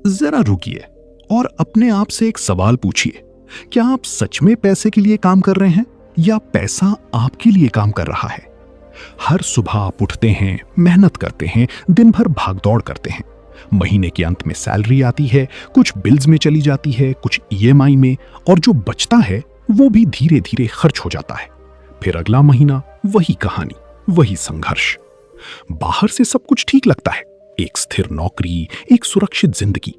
जरा रुकिए और अपने आप से एक सवाल पूछिए, क्या आप सच में पैसे के लिए काम कर रहे हैं या पैसा आपके लिए काम कर रहा है? हर सुबह आप उठते हैं, मेहनत करते हैं, दिन भर भागदौड़ करते हैं। महीने के अंत में सैलरी आती है, कुछ बिल्स में चली जाती है, कुछ ईएमआई में, और जो बचता है वो भी धीरे धीरे खर्च हो जाता है। फिर अगला महीना वही कहानी, वही संघर्ष। बाहर से सब कुछ ठीक लगता है, एक स्थिर नौकरी, एक सुरक्षित जिंदगी,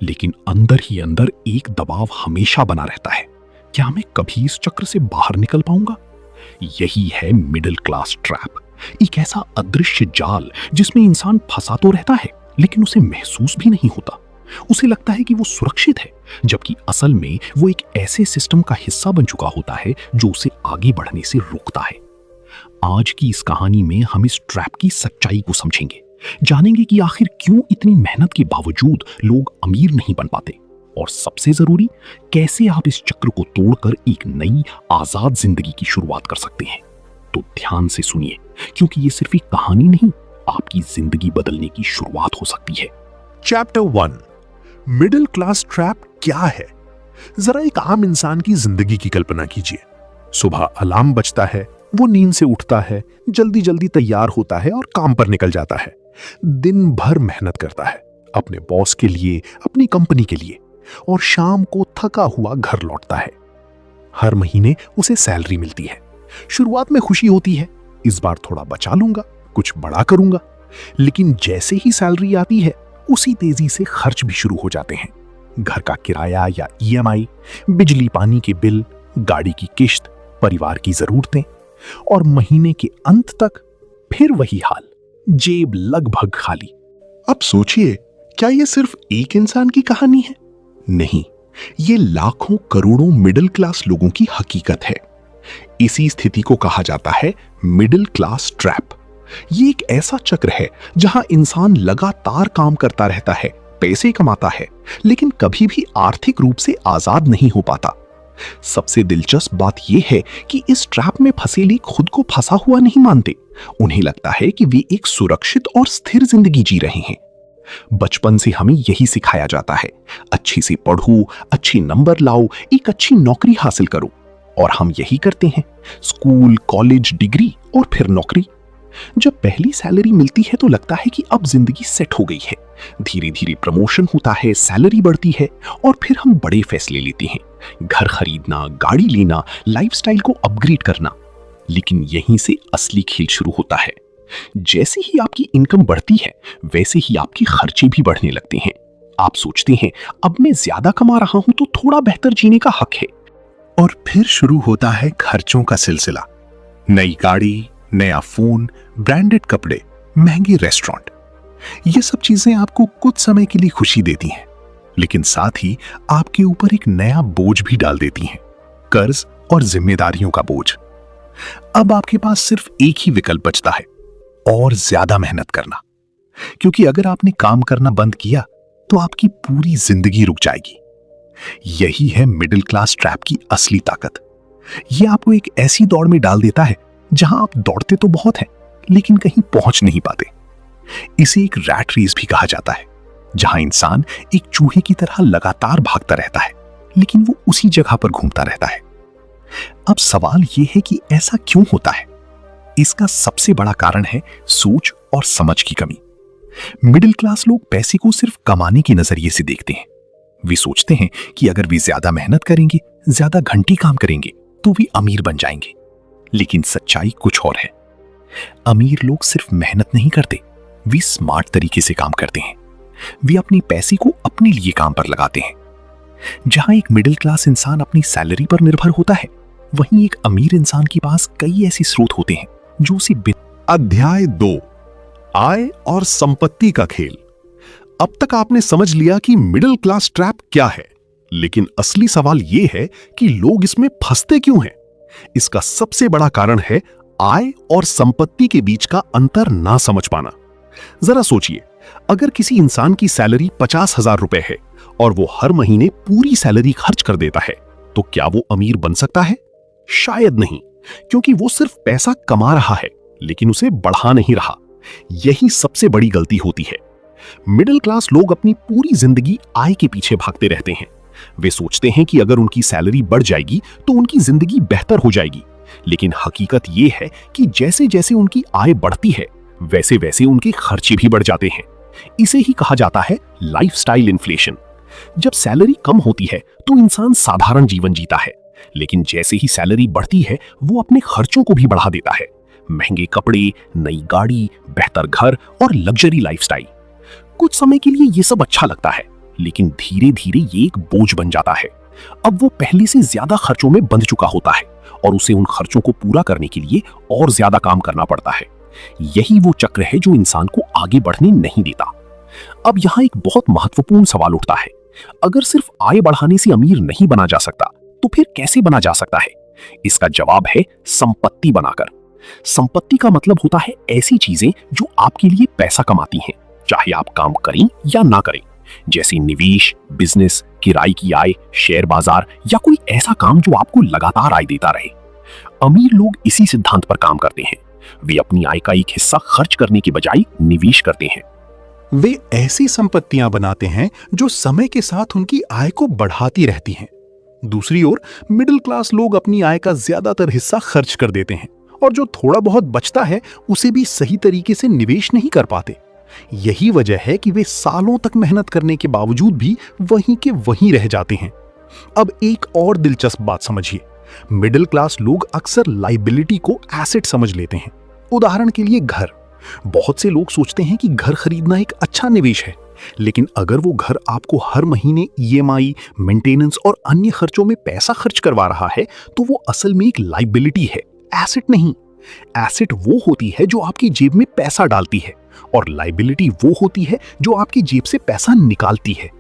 लेकिन अंदर ही अंदर एक दबाव हमेशा बना रहता है। क्या मैं कभी इस चक्र से बाहर निकल पाऊंगा? यही है मिडिल क्लास ट्रैप, एक ऐसा अदृश्य जाल जिसमें इंसान फंसा तो रहता है लेकिन उसे महसूस भी नहीं होता। उसे लगता है कि वो सुरक्षित है, जबकि असल में वो एक ऐसे सिस्टम का हिस्सा बन चुका होता है जो उसे आगे बढ़ने से रोकता है। आज की इस कहानी में हम इस ट्रैप की सच्चाई को समझेंगे, जानेंगे कि आखिर क्यों इतनी मेहनत के बावजूद लोग अमीर नहीं बन पाते, और सबसे जरूरी, कैसे आप इस चक्र को तोड़कर एक नई आजाद जिंदगी की शुरुआत कर सकते हैं। तो ध्यान से सुनिए, क्योंकि ये सिर्फ एक कहानी नहीं, आपकी जिंदगी बदलने की शुरुआत हो सकती है। चैप्टर 1, मिडिल क्लास ट्रैप क्या है? जरा एक आम इंसान की जिंदगी की कल्पना कीजिए। सुबह अलार्म बजता है, वो नींद से उठता है, जल्दी जल्दी तैयार होता है और काम पर निकल जाता है। दिन भर मेहनत करता है, अपने बॉस के लिए, अपनी कंपनी के लिए, और शाम को थका हुआ घर लौटता है। हर महीने उसे सैलरी मिलती है। शुरुआत में खुशी होती है, इस बार थोड़ा बचा लूंगा, कुछ बड़ा करूंगा। लेकिन जैसे ही सैलरी आती है, उसी तेजी से खर्च भी शुरू हो जाते हैं। घर का किराया या ईएमआई, बिजली पानी के बिल, गाड़ी की किश्त, परिवार की जरूरतें, और महीने के अंत तक फिर वही हाल, जेब लगभग खाली। अब सोचिए, क्या यह सिर्फ एक इंसान की कहानी है? नहीं, ये लाखों करोड़ों मिडिल क्लास लोगों की हकीकत है। इसी स्थिति को कहा जाता है मिडिल क्लास ट्रैप। ये एक ऐसा चक्र है जहां इंसान लगातार काम करता रहता है, पैसे कमाता है, लेकिन कभी भी आर्थिक रूप से आजाद नहीं हो पाता। सबसे दिलचस्प बात यह है कि इस ट्रैप में फंसे लोग खुद को फंसा हुआ नहीं मानते। उन्हें लगता है कि वे एक सुरक्षित और स्थिर जिंदगी जी रहे हैं। बचपन से हमें यही सिखाया जाता है, अच्छे से पढ़ो, अच्छे नंबर लाओ, एक अच्छी नौकरी हासिल करो, और हम यही करते हैं। स्कूल, कॉलेज, डिग्री और फिर नौकरी। जब पहली सैलरी मिलती है तो लगता है कि अब जिंदगी सेट हो गई है। धीरे धीरे प्रमोशन होता है, सैलरी बढ़ती है, और फिर हम बड़े फैसले लेते हैं, घर खरीदना, गाड़ी लेना, लाइफस्टाइल को अपग्रेड करना। लेकिन यहीं से असली खेल शुरू होता है। जैसे ही आपकी इनकम बढ़ती है, वैसे ही आपके खर्चे भी बढ़ने लगते हैं। आप सोचते हैं, अब मैं ज्यादा कमा रहा हूं तो थोड़ा बेहतर जीने का हक है। और फिर शुरू होता है खर्चों का सिलसिला। नई गाड़ी, नया फोन, ब्रांडेड कपड़े, महंगे रेस्टोरेंट। ये सब चीजें आपको कुछ समय के लिए खुशी देती हैं, लेकिन साथ ही आपके ऊपर एक नया बोझ भी डाल देती हैं, कर्ज और जिम्मेदारियों का बोझ। अब आपके पास सिर्फ एक ही विकल्प बचता है, और ज्यादा मेहनत करना। क्योंकि अगर आपने काम करना बंद किया तो आपकी पूरी जिंदगी रुक जाएगी। यही है मिडिल क्लास ट्रैप की असली ताकत। यह आपको एक ऐसी दौड़ में डाल देता है जहां आप दौड़ते तो बहुत हैं, लेकिन कहीं पहुंच नहीं पाते। इसे एक रैट रेस भी कहा जाता है, जहां इंसान एक चूहे की तरह लगातार भागता रहता है, लेकिन वो उसी जगह पर घूमता रहता है। अब सवाल यह है कि ऐसा क्यों होता है? इसका सबसे बड़ा कारण है सोच और समझ की कमी। मिडिल क्लास लोग पैसे को सिर्फ कमाने के नजरिए से देखते हैं। वे सोचते हैं कि अगर वे ज्यादा मेहनत करेंगे, ज्यादा घंटे काम करेंगे, तो वे अमीर बन जाएंगे। लेकिन सच्चाई कुछ और है। अमीर लोग सिर्फ मेहनत नहीं करते, वे स्मार्ट तरीके से काम करते हैं। वे अपने पैसे को अपने लिए काम पर लगाते हैं। जहां एक मिडिल क्लास इंसान अपनी सैलरी पर निर्भर होता है, वहीं एक अमीर इंसान के पास कई ऐसे स्रोत होते हैं जो उसे अध्याय 2, आय और संपत्ति का खेल। अब तक आपने समझ लिया कि मिडिल क्लास ट्रैप क्या है, लेकिन असली सवाल यह है कि लोग इसमें फंसते क्यों हैं। इसका सबसे बड़ा कारण है आय और संपत्ति के बीच का अंतर ना समझ पाना। जरा सोचिए, अगर किसी इंसान की सैलरी 50,000 रुपए है और वो हर महीने पूरी सैलरी खर्च कर देता है, तो क्या वो अमीर बन सकता है? शायद नहीं, क्योंकि वो सिर्फ पैसा कमा रहा है, लेकिन उसे बढ़ा नहीं रहा। यही सबसे बड़ी गलती होती है। मिडिल क्लास लोग अपनी पूरी जिंदगी आय के पीछे भागते रहते हैं। वे सोचते हैं कि अगर उनकी सैलरी बढ़ जाएगी तो उनकी जिंदगी बेहतर हो जाएगी, लेकिन हकीकत यह है कि जैसे जैसे उनकी आय बढ़ती है वैसे वैसे उनके खर्चे भी बढ़ जाते हैं। इसे ही कहा जाता है लाइफस्टाइल इन्फ्लेशन। जब सैलरी कम होती है तो इंसान साधारण जीवन जीता है, लेकिन जैसे ही सैलरी बढ़ती है वो अपने खर्चों को भी बढ़ा देता है। महंगे कपड़े, नई गाड़ी, बेहतर घर और लग्जरी लाइफस्टाइल। कुछ समय के लिए ये सब अच्छा लगता है, लेकिन धीरे धीरे ये एक बोझ बन जाता है। अब वो पहले से ज्यादा खर्चों में बंध चुका होता है और उसे उन खर्चों को पूरा करने के लिए और ज्यादा काम करना पड़ता है। यही वो चक्र है जो इंसान को आगे बढ़ने नहीं देता। अब यहाँ एक बहुत महत्वपूर्ण सवाल उठता है, अगर सिर्फ आय बढ़ाने से अमीर नहीं बना जा सकता तो फिर कैसे बना जा सकता है? इसका जवाब है संपत्ति बनाकर। संपत्ति का मतलब होता है ऐसी चीजें जो आपके लिए पैसा कमाती हैं, चाहे आप काम करें या ना करें, जैसे निवेश, बिजनेस, किराए की आय, शेयर बाजार या कोई ऐसा काम जो आपको लगातार आय देता रहे। अमीर लोग इसी सिद्धांत पर काम करते हैं। वे अपनी आय का एक हिस्सा खर्च करने के बजाय निवेश करते हैं। वे ऐसी संपत्तियां बनाते हैं जो समय के साथ उनकी आय को बढ़ाती रहती हैं। दूसरी ओर मिडिल क्लास लोग अपनी आय का ज्यादातर हिस्सा खर्च कर देते हैं और जो थोड़ा बहुत बचता है उसे भी सही तरीके से निवेश नहीं कर पाते। यही वजह है कि वे सालों तक मेहनत करने के बावजूद भी वहीं के वहीं रह जाते हैं। अब एक और दिलचस्प बात समझिए, मिडिल क्लास लोग अक्सर लाइबिलिटी को एसेट समझ लेते हैं। उदाहरण के लिए घर। बहुत से लोग सोचते हैं कि घर खरीदना एक अच्छा निवेश है, लेकिन अगर वो घर आपको हर महीने ईएमआई, मेंटेनेंस और अन्य खर्चों में पैसा खर्च करवा रहा है तो वो असल में एक लाइबिलिटी है, एसेट नहीं। एसेट वो होती है जो आपकी जेब में पैसा डालती है और लाइबिलिटी वो होती है जो आपकी जेब से पैसा निकालती है।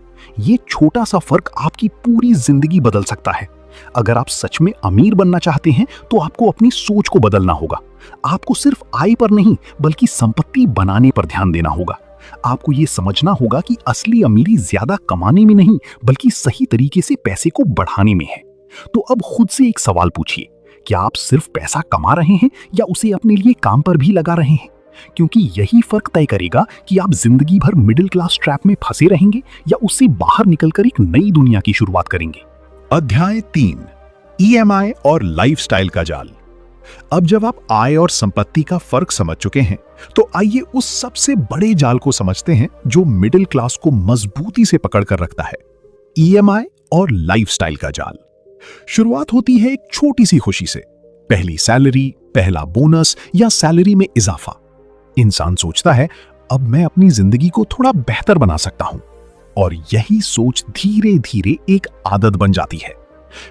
ये छोटा सा फर्क आपकी पूरी जिंदगी बदल सकता है। अगर आप सच में अमीर बनना चाहते हैं तो आपको अपनी सोच को बदलना होगा। आपको सिर्फ आय पर नहीं बल्कि संपत्ति बनाने पर ध्यान देना होगा। आपको ये समझना होगा कि असली अमीरी ज्यादा कमाने में नहीं बल्कि सही तरीके से पैसे को बढ़ाने में है। तो अब खुद से एक सवाल पूछिए, क्या आप सिर्फ पैसा कमा रहे हैं या उसे अपने लिए काम पर भी लगा रहे हैं? क्योंकि यही फर्क तय करेगा कि आप जिंदगी भर मिडिल क्लास ट्रैप में फंसे रहेंगे या उससे बाहर निकलकर एक नई दुनिया की शुरुआत करेंगे। अध्याय 3, ईएमआई और लाइफस्टाइल का जाल। अब जब आप आय और संपत्ति का फर्क समझ चुके हैं तो आइए उस सबसे बड़े जाल को समझते हैं जो मिडिल क्लास को मजबूती से पकड़ कर रखता है, ईएमआई और लाइफस्टाइल का जाल। शुरुआत होती है एक छोटी सी खुशी से, पहली सैलरी, पहला बोनस या सैलरी में इजाफा। इंसान सोचता है अब मैं अपनी जिंदगी को थोड़ा बेहतर बना सकता हूं, और यही सोच धीरे धीरे एक आदत बन जाती है।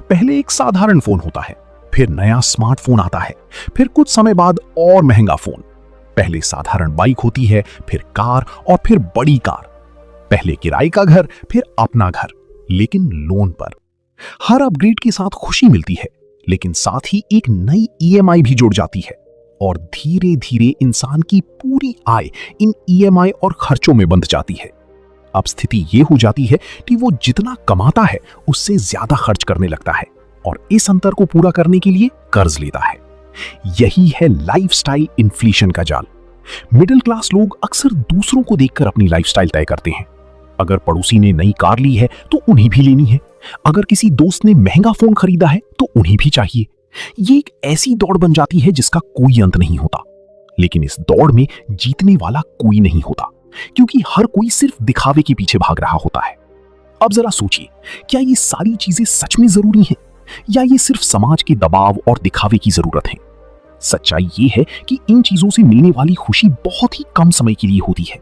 पहले एक साधारण फोन होता है, फिर नया स्मार्टफोन आता है, फिर कुछ समय बाद और महंगा फोन। पहले साधारण बाइक होती है, फिर कार और फिर बड़ी कार। पहले किराए का घर, फिर अपना घर, लेकिन लोन पर। हर अपग्रेड के साथ खुशी मिलती है, लेकिन साथ ही एक नई ईएमआई भी जुड़ जाती है और धीरे धीरे इंसान की पूरी आय इन ईएमआई और खर्चों में बंध जाती है। अब स्थिति यह हो जाती है कि वो जितना कमाता है उससे ज्यादा खर्च करने लगता है और इस अंतर को पूरा करने के लिए कर्ज लेता है। यही है लाइफस्टाइल इन्फ्लेशन का जाल। मिडिल क्लास लोग अक्सर दूसरों को देखकर अपनी लाइफस्टाइल तय करते हैं। अगर पड़ोसी ने नई कार ली है तो उन्हें भी लेनी है, अगर किसी दोस्त ने महंगा फोन खरीदा है तो उन्हें भी चाहिए। ये एक ऐसी दौड़ बन जाती है जिसका कोई अंत नहीं होता, लेकिन इस दौड़ में जीतने वाला कोई नहीं होता, क्योंकि हर कोई सिर्फ दिखावे के पीछे भाग रहा होता है। अब जरा सोचिए, क्या ये सारी चीजें सच में जरूरी हैं या ये सिर्फ समाज के दबाव और दिखावे की जरूरत है? सच्चाई ये है कि इन चीजों से मिलने वाली खुशी बहुत ही कम समय के लिए होती है।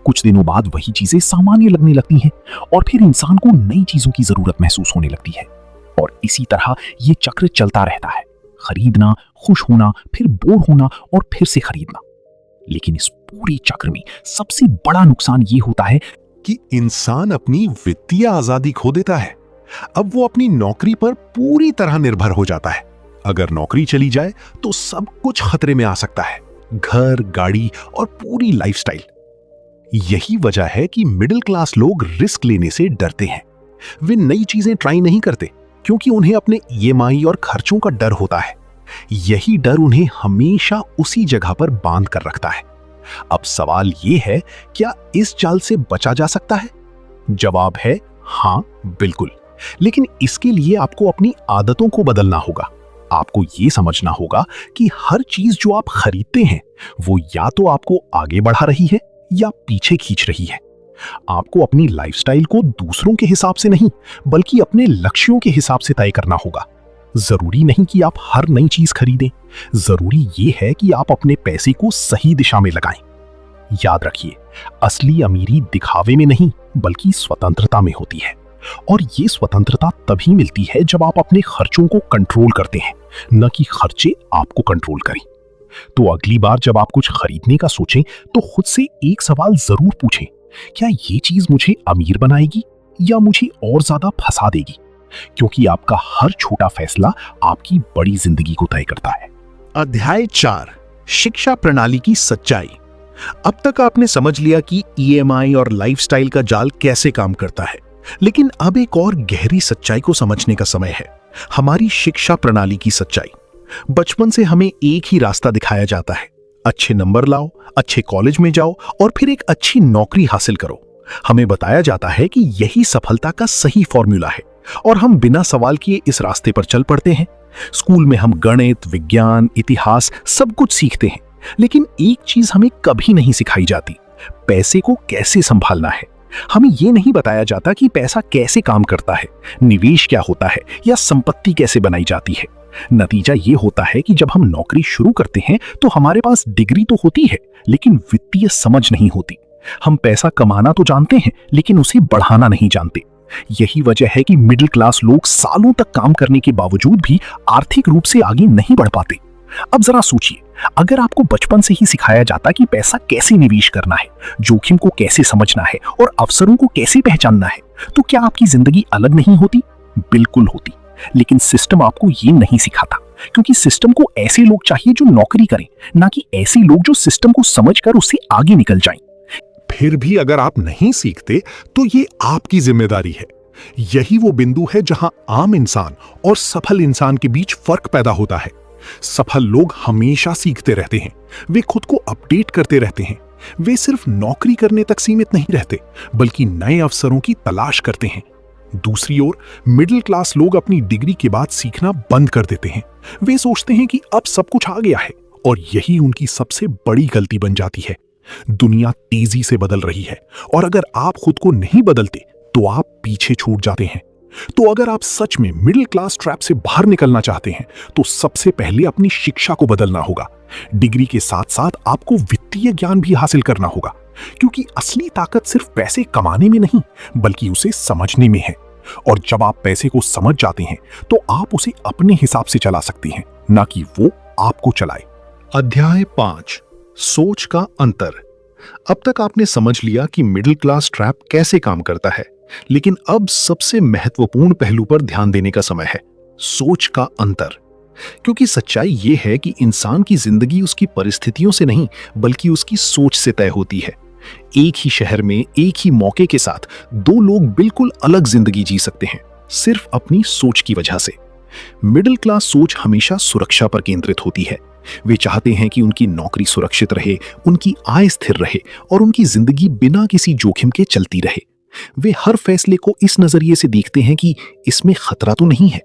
कुछ दिनों बाद वही चीजें सामान्य लगने लगती हैं और फिर इंसान को नई चीजों की जरूरत महसूस होने लगती है, और इसी तरह ये चक्र चलता रहता है। खरीदना, खुश होना, फिर बोर होना और फिर से खरीदना। लेकिन इस पूरे चक्र में सबसे बड़ा नुकसान ये होता है कि इंसान अपनी वित्तीय आजादी खो देता है। अब वो अपनी नौकरी पर पूरी तरह निर्भर हो जाता है। अगर नौकरी चली जाए तो सब कुछ खतरे में आ सकता है, घर, गाड़ी और पूरी लाइफस्टाइल। यही वजह है कि मिडिल क्लास लोग रिस्क लेने से डरते हैं। वे नई चीजें ट्राई नहीं करते क्योंकि उन्हें अपने ईएमआई और खर्चों का डर होता है। यही डर उन्हें हमेशा उसी जगह पर बांध कर रखता है। अब सवाल ये है, क्या इस चाल से बचा जा सकता है? जवाब है हां, बिल्कुल। लेकिन इसके लिए आपको अपनी आदतों को बदलना होगा। आपको यह समझना होगा कि हर चीज जो आप खरीदते हैं वो या तो आपको आगे बढ़ा रही है या पीछे खींच रही है। आपको अपनी लाइफस्टाइल को दूसरों के हिसाब से नहीं, बल्कि अपने लक्ष्यों के हिसाब से तय करना होगा। जरूरी नहीं कि आप हर नई चीज खरीदें, जरूरी यह है कि आप अपने पैसे को सही दिशा में लगाएं। याद रखिए, असली अमीरी दिखावे में नहीं, बल्कि स्वतंत्रता में होती है। और ये स्वतंत्रता तभी मिलती है जब आप अपने खर्चों को कंट्रोल करते हैं, न कि खर्चे आपको कंट्रोल करें। तो अगली बार जब आप कुछ खरीदने का सोचें तो खुद से एक सवाल जरूर पूछें, क्या ये चीज मुझे अमीर बनाएगी या मुझे और ज्यादा फंसा देगी? क्योंकि आपका हर छोटा फैसला आपकी बड़ी जिंदगी को तय करता है। अध्याय 4, शिक्षा प्रणाली की सच्चाई। अब तक आपने समझ लिया कि ईएमआई और लाइफस्टाइल का जाल कैसे काम करता है, लेकिन अब एक और गहरी सच्चाई को समझने का समय है, हमारी शिक्षा प्रणाली की सच्चाई। बचपन से हमें एक ही रास्ता दिखाया जाता है, अच्छे नंबर लाओ, अच्छे कॉलेज में जाओ और फिर एक अच्छी नौकरी हासिल करो। हमें बताया जाता है कि यही सफलता का सही फॉर्मूला है और हम बिना सवाल किए इस रास्ते पर चल पड़ते हैं। स्कूल में हम गणित, विज्ञान, इतिहास सब कुछ सीखते हैं, लेकिन एक चीज हमें कभी नहीं सिखाई जाती, पैसे को कैसे संभालना है। हमें यह नहीं बताया जाता कि पैसा कैसे काम करता है, निवेश क्या होता है या संपत्ति कैसे बनाई जाती है। नतीजा यह होता है कि जब हम नौकरी शुरू करते हैं तो हमारे पास डिग्री तो होती है, लेकिन वित्तीय समझ नहीं होती। हम पैसा कमाना तो जानते हैं, लेकिन उसे बढ़ाना नहीं जानते। यही वजह है कि मिडिल क्लास लोग सालों तक काम करने के बावजूद भी आर्थिक रूप से आगे नहीं बढ़ पाते। अब जरा सोचिए, अगर आपको बचपन से ही सिखाया जाता कि पैसा कैसे निवेश करना है, जोखिम को कैसे समझना है और अवसरों को कैसे पहचानना है, तो क्या आपकी जिंदगी अलग नहीं होती? बिल्कुल होती। लेकिन सिस्टम आपको ये नहीं सिखाता, क्योंकि सिस्टम को ऐसे लोग चाहिए जो नौकरी करें, ना कि ऐसे लोग जो सिस्टम को समझकर उससे आगे निकल जाएं। फिर भी अगर आप नहीं सीखते तो ये आपकी जिम्मेदारी है। यही वो बिंदु है जहां आम इंसान और सफल इंसान के बीच फर्क पैदा होता है। सफल लोग हमेशा सीखते रहते हैं, वे खुद को अपडेट करते रहते हैं। वे सिर्फ नौकरी करने तक सीमित नहीं रहते, बल्कि नए अवसरों की तलाश करते हैं। दूसरी ओर मिडिल क्लास लोग अपनी डिग्री के बाद सीखना बंद कर देते हैं। वे सोचते हैं कि अब सब कुछ आ गया है, और यही उनकी सबसे बड़ी गलती बन जाती है। दुनिया तेजी से बदल रही है, और अगर आप खुद को नहीं बदलते तो आप पीछे छूट जाते हैं। तो अगर आप सच में मिडिल क्लास ट्रैप से बाहर निकलना चाहते हैं तो सबसे पहले अपनी शिक्षा को बदलना होगा। डिग्री के साथ साथ आपको वित्तीय ज्ञान भी हासिल करना होगा, क्योंकि असली ताकत सिर्फ पैसे कमाने में नहीं, बल्कि उसे समझने में है। और जब आप पैसे को समझ जाते हैं तो आप उसे अपने हिसाब से चला सकते हैं, ना कि वो आपको चलाए। अध्याय 5, सोच का अंतर। अब तक आपने समझ लिया कि मिडिल क्लास ट्रैप कैसे काम करता है, लेकिन अब सबसे महत्वपूर्ण पहलू पर ध्यान देने का समय है, सोच का अंतर। क्योंकि सच्चाई यह है कि इंसान की जिंदगी उसकी परिस्थितियों से नहीं, बल्कि उसकी सोच से तय होती है। एक ही शहर में एक ही मौके के साथ दो लोग बिल्कुल अलग जिंदगी जी सकते हैं, सिर्फ अपनी सोच की वजह से। मिडिल क्लास सोच हमेशा सुरक्षा पर केंद्रित होती है। वे चाहते हैं कि उनकी नौकरी सुरक्षित रहे, उनकी आय स्थिर रहे और उनकी जिंदगी बिना किसी जोखिम के चलती रहे। वे हर फैसले को इस नजरिए से देखते हैं कि इसमें खतरा तो नहीं है,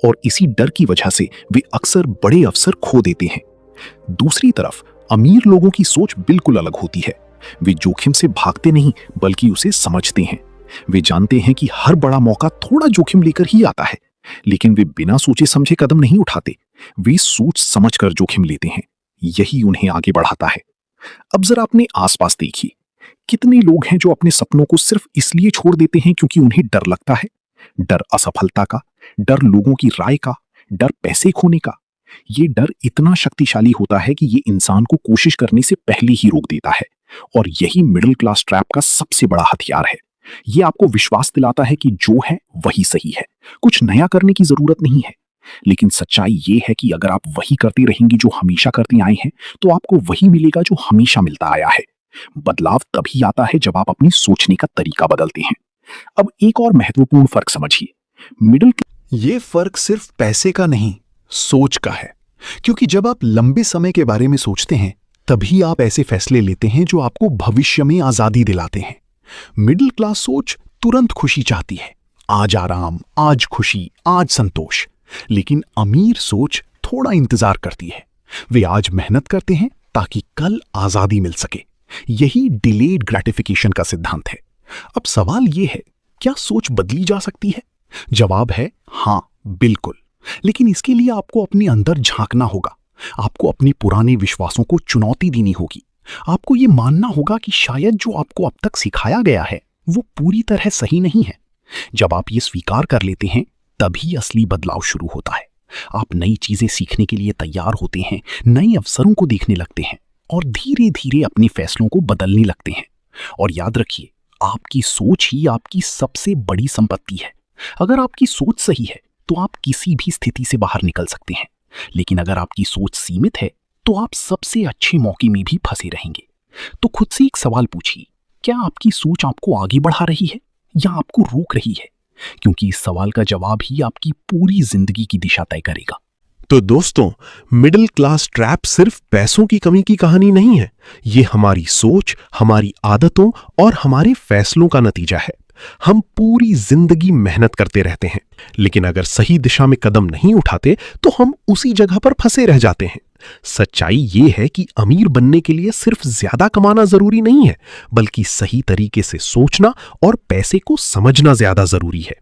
और इसी डर की वजह से वे अक्सर बड़े अवसर खो देते हैं। दूसरी तरफ अमीर लोगों की सोच बिल्कुल अलग होती है। वे जोखिम से भागते नहीं, बल्कि उसे समझते हैं। वे जानते हैं कि हर बड़ा मौका थोड़ा जोखिम लेकर ही आता है, लेकिन वे बिना सोचे समझे कदम नहीं उठाते। वे सोच समझकर जोखिम लेते हैं। यही उन्हें आगे बढ़ाता है। अब जरा अपने आसपास देखिए, कितने लोग हैं जो अपने सपनों को सिर्फ इसलिए छोड़ देते हैं क्योंकि उन्हें डर लगता है। डर असफलता का, डर लोगों की राय का, डर पैसे खोने का। ये डर इतना शक्तिशाली होता है कि ये इंसान को कोशिश करने से पहले ही रोक देता है। और यही मिडिल क्लास ट्रैप का सबसे बड़ा हथियार है। ये आपको विश्वास दिलाता है कि जो है वही सही है, कुछ नया करने की जरूरत नहीं है। लेकिन सच्चाई ये है कि अगर आप वही करते रहेंगे जो हमेशा करते आए हैं, तो आपको वही मिलेगा जो हमेशा मिलता आया है। बदलाव तभी आता है जब आप अपनी सोचने का तरीका बदलते हैं। अब एक और महत्वपूर्ण फर्क समझिए। ये फर्क सिर्फ पैसे का नहीं, सोच का है। क्योंकि जब आप लंबे समय के बारे में सोचते हैं, तभी आप ऐसे फैसले लेते हैं जो आपको भविष्य में आजादी दिलाते हैं। मिडिल क्लास सोच तुरंत खुशी चाहती है, आज आराम, आज खुशी, आज संतोष। लेकिन अमीर सोच थोड़ा इंतजार करती है। वे आज मेहनत करते हैं ताकि कल आजादी मिल सके। यही डिलेड ग्रेटिफिकेशन का सिद्धांत है। अब सवाल यह है, क्या सोच बदली जा सकती है? जवाब है हां, बिल्कुल। लेकिन इसके लिए आपको अपने अंदर झांकना होगा। आपको अपने पुराने विश्वासों को चुनौती देनी होगी। आपको यह मानना होगा कि शायद जो आपको अब तक सिखाया गया है वो पूरी तरह सही नहीं है। जब आप ये स्वीकार कर लेते हैं तभी असली बदलाव शुरू होता है। आप नई चीजें सीखने के लिए तैयार होते हैं, नए अवसरों को देखने लगते हैं और धीरे धीरे अपने फैसलों को बदलने लगते हैं। और याद रखिए, आपकी सोच ही आपकी सबसे बड़ी संपत्ति है। अगर आपकी सोच सही है तो आप किसी भी स्थिति से बाहर निकल सकते हैं। लेकिन अगर आपकी सोच सीमित है तो आप सबसे अच्छे मौके में भी फंसे रहेंगे। तो खुद से एक सवाल पूछिए, क्या आपकी सोच आपको आगे बढ़ा रही है या आपको रोक रही है? क्योंकि इस सवाल का जवाब ही आपकी पूरी जिंदगी की दिशा तय करेगा। तो दोस्तों, मिडिल क्लास ट्रैप सिर्फ पैसों की कमी की कहानी नहीं है। ये हमारी सोच, हमारी आदतों और हमारे फैसलों का नतीजा है। हम पूरी जिंदगी मेहनत करते रहते हैं, लेकिन अगर सही दिशा में कदम नहीं उठाते तो हम उसी जगह पर फंसे रह जाते हैं। सच्चाई ये है कि अमीर बनने के लिए सिर्फ ज्यादा कमाना जरूरी नहीं है, बल्कि सही तरीके से सोचना और पैसे को समझना ज्यादा जरूरी है।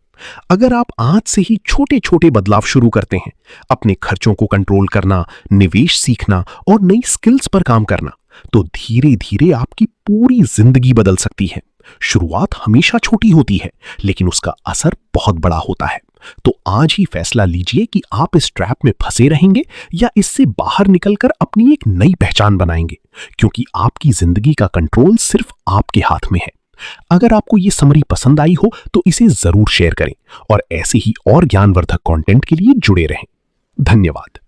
अगर आप आज से ही छोटे छोटे बदलाव शुरू करते हैं, अपने खर्चों को कंट्रोल करना, निवेश सीखना और नई स्किल्स पर काम करना, तो धीरे धीरे आपकी पूरी जिंदगी बदल सकती है। शुरुआत हमेशा छोटी होती है, लेकिन उसका असर बहुत बड़ा होता है। तो आज ही फैसला लीजिए कि आप इस ट्रैप में फंसे रहेंगे या इससे बाहर निकलकर अपनी एक नई पहचान बनाएंगे, क्योंकि आपकी जिंदगी का कंट्रोल सिर्फ आपके हाथ में है। अगर आपको ये समरी पसंद आई हो तो इसे जरूर शेयर करें और ऐसे ही और ज्ञानवर्धक कंटेंट के लिए जुड़े रहें। धन्यवाद।